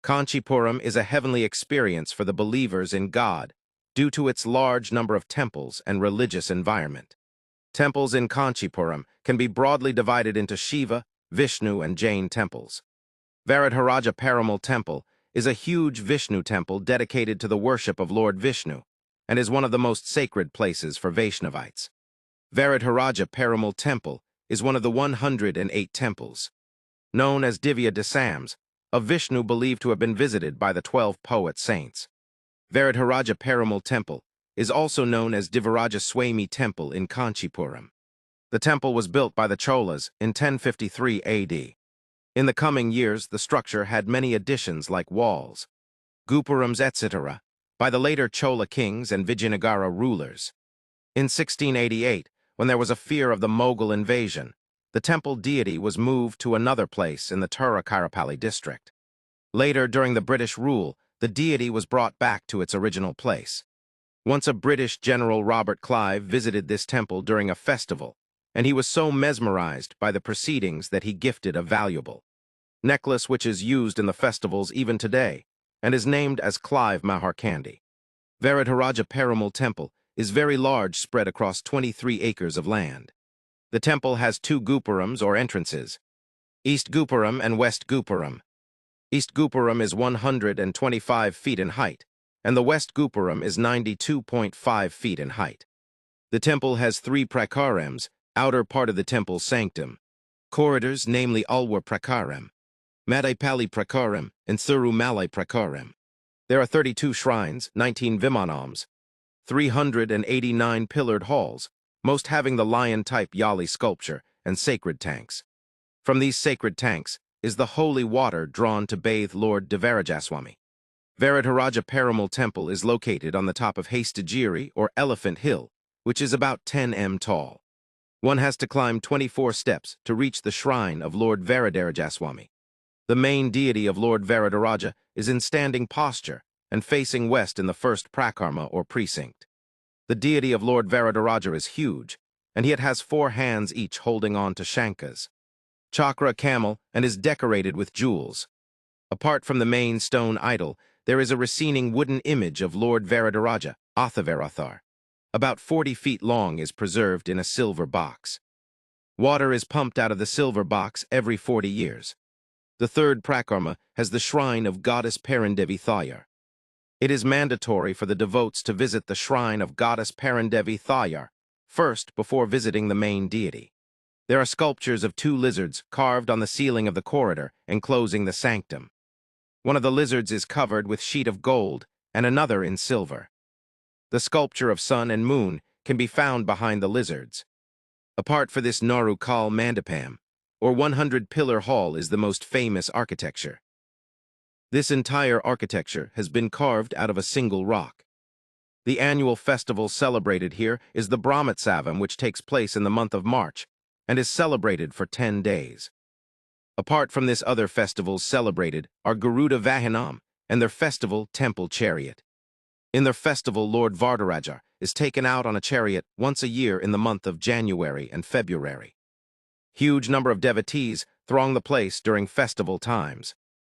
Kanchipuram is a heavenly experience for the believers in God due to its large number of temples and religious environment. Temples in Kanchipuram can be broadly divided into Shiva, Vishnu and Jain temples. Varadharaja Perumal Temple is a huge Vishnu temple dedicated to the worship of Lord Vishnu and is one of the most sacred places for Vaishnavites. Varadharaja Perumal Temple is one of the 108 temples, known as Divya Desams, of Vishnu believed to have been visited by the 12 poet saints. Varadharaja Perumal Temple is also known as Devaraja Swamy Temple in Kanchipuram. The temple was built by the Cholas in 1053 AD. In the coming years, the structure had many additions like walls, gopurams, etc., by the later Chola kings and Vijaynagara rulers. In 1688, when there was a fear of the Mughal invasion, the temple deity was moved to another place in the Tiruchirappalli district. Later, during the British rule, the deity was brought back to its original place. Once a British General Robert Clive visited this temple during a festival, and he was so mesmerized by the proceedings that he gifted a valuable necklace which is used in the festivals even today, and is named as Clive Maharkandi. Varadharaja Perumal Temple is very large, spread across 23 acres of land. The temple has two gopurams or entrances, East Gopuram and West Gopuram. East Gopuram is 125 feet in height, and the West Gopuram is 92.5 feet in height. The temple has three prakarams, outer part of the temple's sanctum, corridors, namely Alwar Prakaram, Madhaipalli Prakaram, and Thirumalai Prakaram. There are 32 shrines, 19 vimanams, 389 pillared halls, most having the lion-type yali sculpture, and sacred tanks. From these sacred tanks is the holy water drawn to bathe Lord Devaraja Swamy. Varadharaja Perumal Temple is located on the top of Hastagiri or Elephant Hill, which is about 10 m tall. One has to climb 24 steps to reach the shrine of Lord Varadharaja Swamy. The main deity of Lord Varadharaja is in standing posture and facing west in the first prakarma or precinct. The deity of Lord Varadharaja is huge, and yet has 4 hands each holding on to shankas, chakra, camel, and is decorated with jewels. Apart from the main stone idol, there is a receding wooden image of Lord Varadharaja, Athavarathar. About 40 feet long, is preserved in a silver box. Water is pumped out of the silver box every 40 years. The third prakarma has the shrine of goddess Parindevi Thayar. It is mandatory for the devotees to visit the shrine of goddess Parindevi Thayar first before visiting the main deity. There are sculptures of 2 lizards carved on the ceiling of the corridor enclosing the sanctum. One of the lizards is covered with sheet of gold and another in silver. The sculpture of sun and moon can be found behind the lizards. Apart from this, Naru Kal Mandapam, or 100-pillar hall, is the most famous architecture. This entire architecture has been carved out of a single rock. The annual festival celebrated here is the Brahmotsavam, which takes place in the month of March and is celebrated for 10 days. Apart from this, other festivals celebrated are Garuda Vahanam and their festival Temple Chariot. In their festival, Lord Varadharaja is taken out on a chariot once a year in the month of January and February. Huge number of devotees throng the place during festival times.